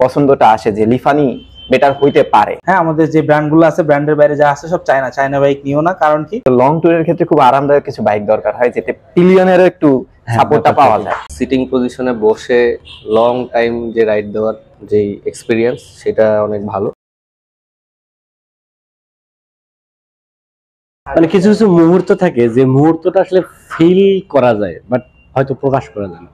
পছন্দটা আসে যে লিফানি বেটার হইতে পারে। হ্যাঁ, আমাদের যে ব্র্যান্ডগুলো আছে, ব্র্যান্ডের বাইরে যা আছে সব চায়না বাইক নিও না। কারণ কি, লং ট্যুরের ক্ষেত্রে খুব আরামদায়ক কিছু বাইক দরকার হয়, যেতে পিলিয়নেরও একটু সাপোর্টটা পাওয়া যায়। সিটিং পজিশনে বসে লং টাইম যে রাইড দেওয়ার যে এক্সপিরিয়েন্স, সেটা অনেক ভালো। মানে কিছু কিছু মুহূর্ত থাকে যে মুহূর্তটা আসলে ফিল করা যায়, বাট হয়তো প্রকাশ করা যায় না।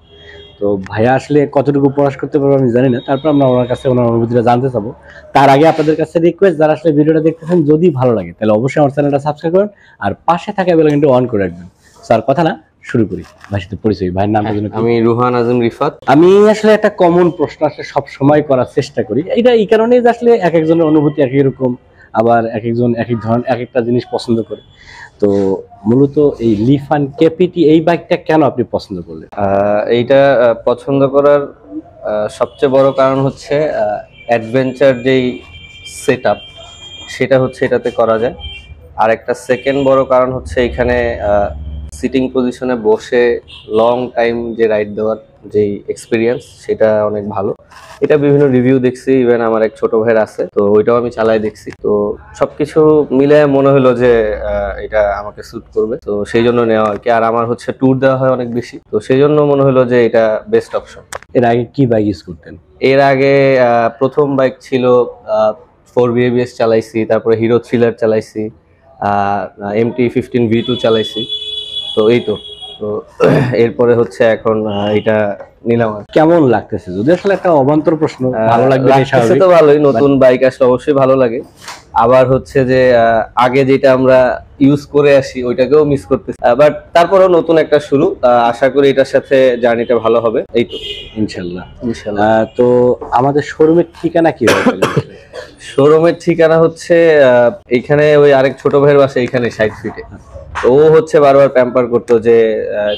তো ভাইয়া আসলে কতটুকু প্রকাশ করতে পারবো আমি জানি না। তারপর আমরা ওনার কাছে ওনার অনুভূতিটা জানতে চাবো। তার আগে আপনাদের কাছে রিকোয়েস্ট, যারা আসলে ভিডিওটা দেখতেছেন, যদি ভালো লাগে তাহলে অবশ্যই আমার চ্যানেলটা সাবস্ক্রাইব করুন আর পাশে থাকা বেল আইকনটা অন করে রাখবেন। স্যার কথা না, শুরু করি। ভাইয়ের সাথে পরিচয়, ভাইয়ের নামটা জন্য। আমি রুহান আজম রিফাত। আমি আসলে একটা কমন প্রশ্ন আসলে সব সময় করার চেষ্টা করি, এটা এই কারণেই যে আসলে এক একজনের অনুভূতি এক এক রকম, আবার এক একজন এক এক ধরনের এক একটা জিনিস পছন্দ করে। তো মূলত এই লিফান কেপিটি এই বাইকটা কেন আপনি পছন্দ করলেন? এইটা পছন্দ করার সবচেয়ে বড় কারণ হচ্ছে অ্যাডভেঞ্চার যেই সেট আপ, সেটা হচ্ছে এটাতে করা যায়। আর একটা সেকেন্ড বড় কারণ হচ্ছে এখানে সিটিং পজিশনে বসে লং টাইম যে রাইড দেওয়ার যে এক্সপিরিয়েন্স, সেটা অনেক ভালো। এটা বিভিন্ন রিভিউ দেখছি, ইভেন আমার এক ছোট ভাইয়ের আছে, তো ওইটাও আমি চালাই দেখছি। তো সবকিছু মিলে মনে হলো যে এটা আমাকে স্যুট করবে, তো সেই জন্য নেওয়া আর কি। আর আমার হচ্ছে ট্যুর দেওয়া হয় অনেক বেশি, তো সেই জন্য মনে হলো যে এটা বেস্ট অপশন। এর আগে কি বাইক ইউজ করতেন? এর আগে প্রথম বাইক ছিল 4 BABS চালাইছি, তারপরে হিরো থ্রিলার চালাইছি, MT-15 V2 চালাইছি। তো এই তো এরপরে হচ্ছে এখন এটা নিলাম। কেমন লাগতেছে? যদি আসলে একটা অবান্তর প্রশ্ন, ভালো লাগবে তো ভালোই, নতুন বাইক আসলে অবশ্যই ভালো লাগে। আবার হচ্ছে যে আগে যেটা আমরা ইউজ করে আসি ওইটাকেও মিস করতেছি, বাট তারপরেও নতুন একটা শুরু। আশা করি এটার সাথে জার্নিটা ভালো হবে। এই তো ইনশাল্লাহ। তো আমাদের শোরুমের ঠিকানা কি হবে? শোরুমের ঠিকানা হচ্ছে এইখানে ওই আরেক ছোট ভাইয়ের বাসা, এখানে 60 ফিটে। ও হচ্ছে বারবার প্যাম্পার করতো যে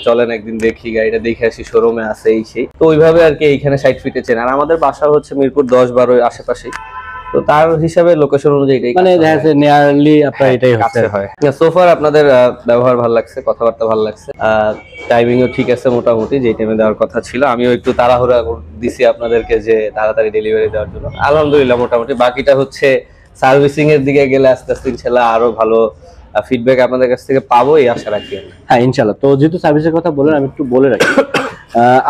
চলেন একদিন দেখি, গাড়িটা দেখে আসি, শোরুমে আছে এই সেই। তো ওইভাবে আর কি এইখানে 60 ফিটে চেন। আর আমাদের বাসা হচ্ছে মিরপুর 10-12 আশেপাশেই। তো তার হিসাবে লোকেশন অনুযায়ী মানে দেখা যাচ্ছে নিয়ারলি আপনার এটাই হচ্ছে হয়। সোফার আপনাদের ব্যবহার ভালো লাগছে, কথাবার্তা ভালো লাগছে, টাইমিংও ঠিক আছে মোটামুটি, যেই টাইমে দেওয়ার কথা ছিল। আমিও একটু তাড়াহুড়া দিছি আপনাদেরকে যে তাড়াতাড়ি ডেলিভারি দেওয়ার জন্য। আলহামদুলিল্লাহ মোটামুটি। বাকিটা হচ্ছে সার্ভিসিং এর দিকে গেলে আস্তে আস্তে ইনশাল্লাহ আরো ভালো ফিডব্যাক আপনাদের কাছ থেকে পাবো, এই আশা রাখি। হ্যাঁ ইনশাল্লাহ। তো যেহেতু সার্ভিসের কথা বলেন, আমি একটু বলে রাখি,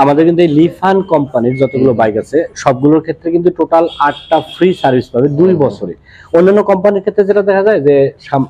আমাদের কিন্তু এই লিফান কোম্পানির যতগুলো বাইক আছে সবগুলোর ক্ষেত্রে কিন্তু টোটাল 8টা ফ্রি সার্ভিস পাবে 2 বছরে। অন্যান্য কোম্পানির ক্ষেত্রে যেটা দেখা যায় যে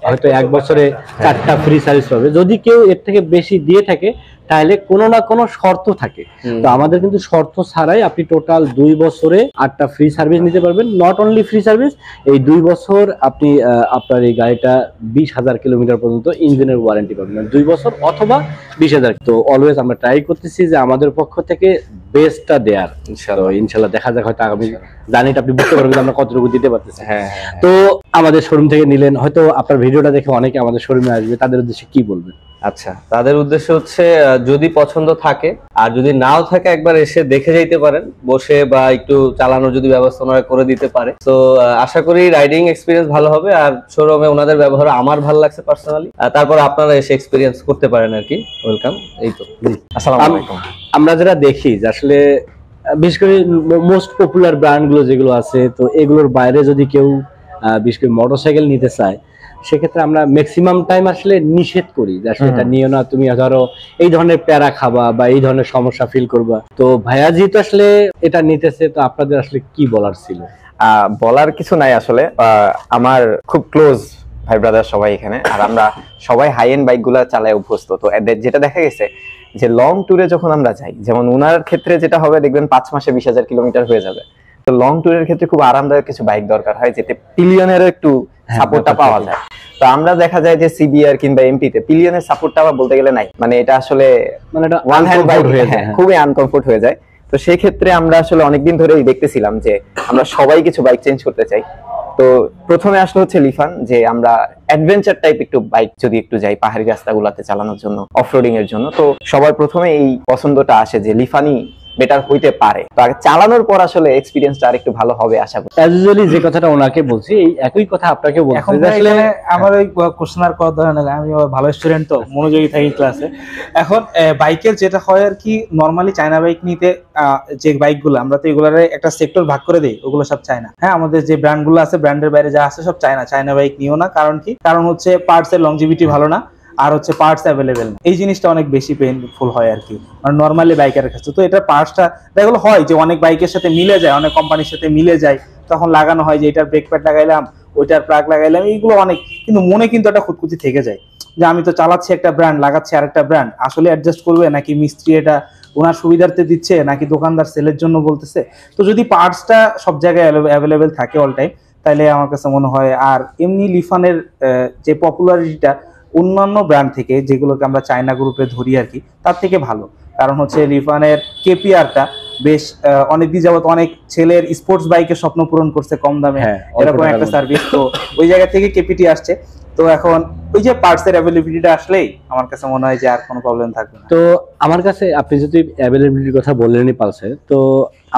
হয়তো 1 বছরে 4টা ফ্রি সার্ভিস পাবে। যদি কেউ এর থেকে বেশি দিয়ে থাকে তাহলে কোনো না কোনো শর্ত থাকে। তো আমাদের কিন্তু শর্ত ছাড়াই আপনি টোটাল 2 বছরে 8টা ফ্রি সার্ভিস নিতে পারবেন। নট অনলি ফ্রি সার্ভিস, এই 2 বছর আপনি আপনার এই গাড়িটা 20,000 কিলোমিটার পর্যন্ত ইঞ্জিনের ওয়ারেন্টি পাবেন, 2 বছর অথবা 20,000। তো অলওয়েজ আমরা ট্রাই করতেছি যে আমাদের পক্ষ থেকে বেস্টটা দেয়ার। ইনশাল্লাহ দেখা যাক, হয়তো আগামী জার্নিটা আপনি বুঝতে পারবেন আমরা কতটুকু দিতে পারতেছি। তো আমাদের শোরুম থেকে নিলেন, হয়তো আপনার ভিডিওটা দেখে অনেকে আমাদের শোরুমে আসবে, তাদের উদ্দেশ্যে কি বলবেন? আচ্ছা, তাদের উদ্দেশ্য হচ্ছে যদি পছন্দ থাকে আর যদি নাও থাকে একবার এসে দেখে যাইতে পারেন বসে, বা একটু চালানোর যদি ব্যবস্থা ওনারা করে দিতে পারে। তো আশা করি রাইডিং এক্সপিরিয়েন্স ভালো হবে। আর শোরুমে ওনাদের ব্যবহার আমার ভালো লাগছে পার্সোনালি। তারপর আপনারা এসে এক্সপিরিয়েন্স করতে পারেন আর কি। ওয়েলকাম। এই তো। আসসালামু আলাইকুম। আমরা যেটা দেখি যে আসলে বিশেষ করে মোস্ট পপুলার ব্র্যান্ড গুলো যেগুলো আছে, তো এগুলোর বাইরে যদি কেউ বিশেষ করে মোটরসাইকেল নিতে চায়, সেক্ষেত্রে আমরা ম্যাক্সিমাম টাইম আসলে নিষেধ করি যে আসলে এটা নিও না, তুমি ধরো এই ধরনের প্যারা খাবা বা এই ধরনের সমস্যা ফিল করবা। তো ভাইয়া যেহেতু আসলে এটা নিতেছে, তো আপনাদের আসলে কি বলার ছিল? বলার কিছু নাই আসলে। আমার খুব ক্লোজ ভাই ব্রাদার সবাই এখানে, আর আমরা সবাই হাই এন্ড বাইক গুলা চালায় অভ্যস্ত। তো যেটা দেখা গেছে যে লং ট্যুরে যখন আমরা যাই, যেমন ওনার ক্ষেত্রে যেটা হবে দেখবেন 5 মাসে 20,000 কিলোমিটার হয়ে যাবে। তো লং ট্যুরের ক্ষেত্রে খুব আরামদায়ক কিছু বাইক দরকার হয়, যেতে পিলিয়নেরও একটু সাপোর্টটা পাওয়া যায়। তো আমরা দেখা যায় যে সিবিআর কিংবা এমটিতে পিলিয়নের সাপোর্টটা আবার বলতে গেলে নাই, মানে এটা আসলে মানে এটা ওয়ান হ্যান্ড বাইক হয়ে যায়, খুবই আনকমফোর্ট হয়ে যায়। তো সেই ক্ষেত্রে আমরা আসলে অনেকদিন ধরেই দেখতেছিলাম যে আমরা সবাই কিছু বাইক চেঞ্জ করতে চাই। তো প্রথমে আসলে হচ্ছে লিফান, যে আমরা অ্যাডভেঞ্চার টাইপ একটু বাইক যদি একটু যাই পাহাড়ি রাস্তাগুলোতে চালানোর জন্য, অফরোডিং এর জন্য। তো সবার প্রথমে এই পছন্দটা আসে যে লিফানি বেটার হইতে পারে। তো আগে চালানোর পর আসলে এক্সপিরিয়েন্সটা আর একটু ভালো হবে আশা করি। অ্যাজ ইউজুয়ালি যে কথাটা ওনাকে বলছি এই একই কথা আপনাকে বলছি এখন যে আসলে এখানে আমার ওই কোশ্চেন আর করার দরকার নেই, আমি ভালো স্টুডেন্ট তো মনোযোগী থাকি ক্লাসে। এখন বাইকের যেটা হয় আর কি, নর্মালি চায়না বাইক নিতে যে বাইকগুলো আমরা তো এগুলোর একটা সেক্টর ভাগ করে দিই, ওগুলো সব চায়না। হ্যাঁ, আমাদের যে ব্র্যান্ডগুলো আছে, ব্র্যান্ডের বাইরে যা আছে সব চায়না। চায়না বাইক নিও না, কারণ কি? কারণ হচ্ছে পার্টস এর লংজিভিটি ভালো না, আর হচ্ছে পার্টস অ্যাভেলেবেল না। এই জিনিসটা অনেক বেশি পেইনফুল হয় আর কি নর্মালি বাইকের কাছে। তো এটা পার্টসটা এগুলো হয় যে অনেক বাইকের সাথে মিলে যায়, অনেক কোম্পানির সাথে মিলে যায়, তখন লাগানো হয় যে এটার ব্রেক প্যাড লাগাইলাম, ওইটার প্লাগ লাগাইলাম, এইগুলো অনেক। কিন্তু মনে কিন্তু একটা খুঁতখুঁতি থেকে যায় যে আমি তো চালাচ্ছি একটা ব্র্যান্ড, লাগাচ্ছি আরেকটা ব্র্যান্ড, আসলে অ্যাডজাস্ট করবে নাকি মিস্ত্রি এটা ওনার সুবিধার্থে দিচ্ছে নাকি দোকানদার সেলের জন্য বলতেছে। তো যদি পার্টসটা সব জায়গায় অ্যাভেলেবেল থাকে অল টাইম, তাহলে আমার কাছে মনে হয়। আর এমনি লিফানের যে পপুলারিটিটা অন্যান্য ব্র্যান্ড থেকে, যেগুলোকে আমরা চায়না গ্রুপে ধরি আর কি, তার থেকে ভালো। কারণ হচ্ছে লিফানের কেপিআরটা বেশ অনেকদিন যাবত অনেক ছেলের স্পোর্টস বাইকের স্বপ্ন পূরণ করছে কম দামে, এরকম একটা সার্ভিস। তো ওই জায়গা থেকে কেপিটি আসছে। তো এখন ওই যে পার্টস এর অ্যাভেলেবিলিটিটা আসলেই আমার কাছে মনে হয় যে আর কোনো প্রবলেম থাকবে না। তো আমার কাছে আপনি যদি অ্যাভেলেবিলিটির কথা বললেনই পালসে, তো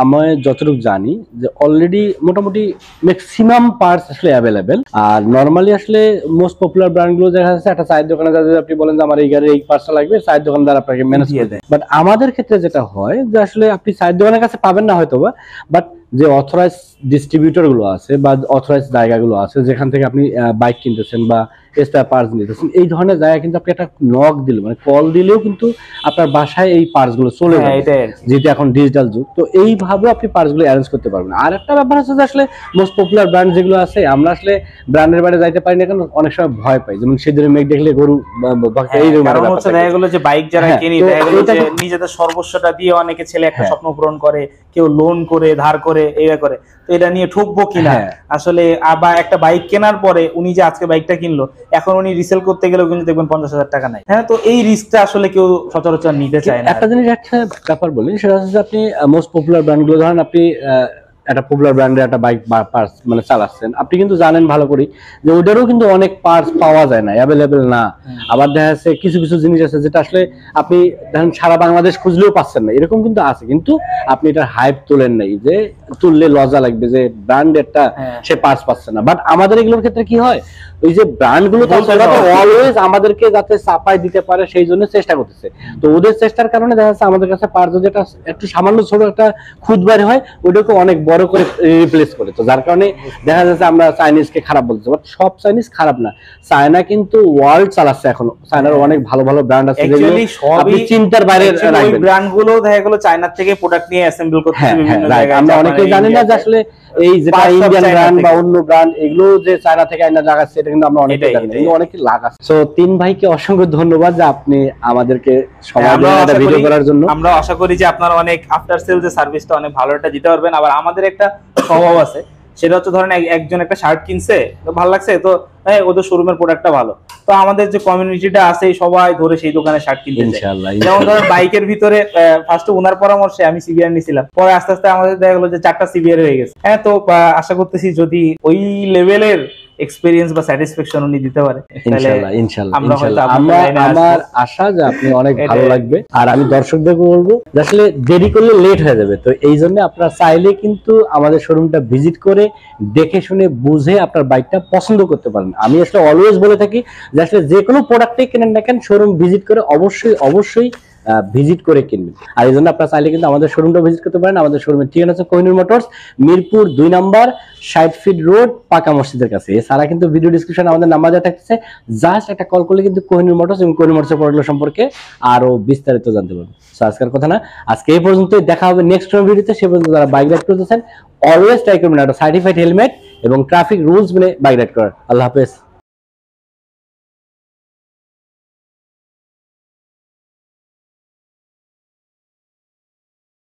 আমি যতটুকু জানি যে অলরেডি মোটামুটি ম্যাক্সিমাম পার্টস আসলে অ্যাভেলেবেল। আর নর্মালি আসলে মোস্ট পপুলার ব্র্যান্ডগুলো দেখা যাচ্ছে একটা চায়ের দোকানে যদি আপনি বলেন যে আমার এই গাড়ির এই পার্টসটা লাগবে, চায়ের দোকানদার আপনাকে ম্যানেজ করে দেয়। বাট আমাদের ক্ষেত্রে যেটা হয় যে আসলে আপনি চায়ের দোকানের কাছে পাবেন না হয়তো বা, বাট যে অথরাইজ ডিস্ট্রিবিউটর গুলো আছে বা অথরাইজ জায়গাগুলো আছে যেখান থেকে আপনি বাইক কিনতেছেন বা স্পেয়ার পার্টস নিতেছেন, এই ধরনের জায়গায় কিন্তু আপনি একটা নক দিলে মানে কল দিলেও কিন্তু আপনার বাসায় এই পার্টস গুলো চলে যায়, যেহেতু এখন ডিজিটাল যুগ। তো এইভাবে আপনি পার্টস গুলো অ্যারেঞ্জ করতে পারবেন। আর একটা ব্যাপার হচ্ছে যে আসলে মোস্ট পপুলার ব্র্যান্ড যেগুলো আছে, আমরা আসলে ব্র্যান্ডের বাইরে যাইতে পারি না, কারণ অনেক সময় ভয় পাই, যেমন সেদিনের মেঘ দেখলে গরু কারণ হচ্ছে দেখা গেলো যে বাইক যারা কিনি, দেখা গেলো যে নিজেদের সর্বস্বটা দিয়ে অনেকে ছেলে একটা স্বপ্ন পূরণ করে, কেউ লোন করে ধার করে এইভাবে করে। তো এটা নিয়ে ঠকবো কিনা আসলে, আবার একটা বাইক কেনার পরে উনি যে আজকে বাইকটা কিনলো, এখন উনি রিসেল করতে গেলেও কিন্তু দেখবেন 50,000 টাকা নাই। হ্যাঁ, তো এই রিস্কটা আসলে কেউ সচরাচর নিতে চায় না। একটা জিনিস একটা ব্যাপার বলি, সেটা হচ্ছে আপনি মোস্ট পপুলার ব্র্যান্ডগুলো ধরেন, আপনি একটা পপুলার ব্র্যান্ডের একটা বাইক বা পার্টস মানে চালাচ্ছেন, আপনি কিন্তু জানেন ভালো করে যে ওটারও কিন্তু অনেক পার্টস পাওয়া যায় না, অ্যাভেলেবেল না। আবার দেখা যাচ্ছে কিছু কিছু জিনিস আছে যেটা আসলে আপনি ধরেন সারা বাংলাদেশ খুঁজলেও পাচ্ছেন না, এরকম কিন্তু আছে। কিন্তু আপনি এটার হাইপ তোলেন নাই, যে তুললে লজ্জা লাগবে যে ব্র্যান্ডেরটা সে পার্টস পাচ্ছে না। বাট আমাদের এগুলোর ক্ষেত্রে কি হয়, ওই যে ব্র্যান্ড গুলো অলওয়েজ আমাদেরকে যাতে চাপাই দিতে পারে সেই জন্য চেষ্টা করতেছে। তো ওদের চেষ্টার কারণে দেখা যাচ্ছে আমাদের কাছে পার্টস যেটা একটু সামান্য ছোট একটা খুদ বাইরে হয়, ওইটাকে অনেক বড় করে রিপ্লেস করে। তো যার কারণে দেখা যাচ্ছে আমরা চাইনিজকে খারাপ বলতে, বাট সব চাইনিজ খারাপ না। চায়না কিন্তু ওয়ার্ল্ড চালাচ্ছে এখন, চায়নার অনেক ভালো ভালো ব্র্যান্ড আছে যেগুলো আপনি চিন্তার বাইরে রাখবেন। ওই ব্র্যান্ডগুলো দেখা গেল চায়না থেকে প্রোডাক্ট নিয়ে অ্যাসেম্বল করতেছে বিভিন্ন জায়গায়। আমরা অনেকেই জানি না যে আসলে এই যেটা ইন্ডিয়ান ব্র্যান্ড বা অন্য ব্র্যান্ড এগুলো যে চায়না থেকে আইনা লাগাচ্ছে, এটা কিন্তু আমরা অনেকেই জানি না, কিন্তু অনেকে লাগাচ্ছে। সো তিন ভাইকে অসংখ্য ধন্যবাদ যে আপনি আমাদেরকে সময় দিলেন একটা ভিডিও করার জন্য। আমরা আশা করি যে আপনারা অনেক আফটার সেলস এর সার্ভিসটা অনেক ভালো একটা দিতে পারবেন। আবার আমাদের একটা স্বভাব আছে, সেটা হচ্ছে ধরেন একজন একটা শার্ট কিনছে, তো ভালো লাগছে, তো ওদের শোরুমের প্রোডাক্টটা ভালো, তো আমাদের যে কমিউনিটিটা আছে সবাই ধরে সেই দোকানে শার্ট কিনতে যায়। যেমন ধরেন বাইকের ভিতরে ফার্স্টে ওনার পরামর্শে আমি সিবিআর নিয়েছিলাম, পরে আস্তে আস্তে আমাদের দেখা গেলো যে 4টা সিবিআর হয়ে গেছে। হ্যাঁ, তো আশা করতেছি যদি ওই লেভেলের এক্সপেরিয়েন্স বা স্যাটিসফ্যাকশন উনি দিতে পারে, ইনশাআল্লাহ আমার আশা যে আপনি অনেক ভালো লাগবে। আর আমি দর্শকদের বলবো যে আসলে দেরি করলে লেট হয়ে যাবে, তো এই জন্য আপনারা চাইলে কিন্তু আমাদের শোরুমটা ভিজিট করে দেখে শুনে বুঝে আপনার বাইকটা পছন্দ করতে পারেন। আমি আসলে অলওয়েজ বলে থাকি যে আসলে যে কোনো প্রোডাক্টই কেনেন না কেন, শোরুম ভিজিট করে অবশ্যই ভিজিট করে কিনবেন। আর এই জন্য আপনারা চাইলে কিন্তু আমাদের শোরুমটা ভিজিট করতে পারেন। আমাদের শোরুমের ঠিকানা হচ্ছে কোহিনুর মোটরস, মিরপুর 2 নম্বর 60 ফিট রোড, পাকা মসজিদের কাছে। এছাড়া কিন্তু ভিডিও ডিসক্রিপশনে আমাদের নাম্বার দেওয়া থাকতেছে, জাস্ট একটা কল করলে কিন্তু কোহিনুর মোটরস এবং কোহিনুর মোটরসের প্রোডাক্ট সম্পর্কে আরো বিস্তারিত জানতে পারবেন। আজকের কথা না, আজকে এই পর্যন্তই, দেখা হবে নেক্সট ভিডিওতে। সে পর্যন্ত যারা বাইক রাইড করতেছেন অলওয়েজ ট্রাই করবেন একটা সার্টিফাইড হেলমেট এবং ট্রাফিক রুলস মেনে বাইক রাইড করার। আল্লাহ হাফেজ।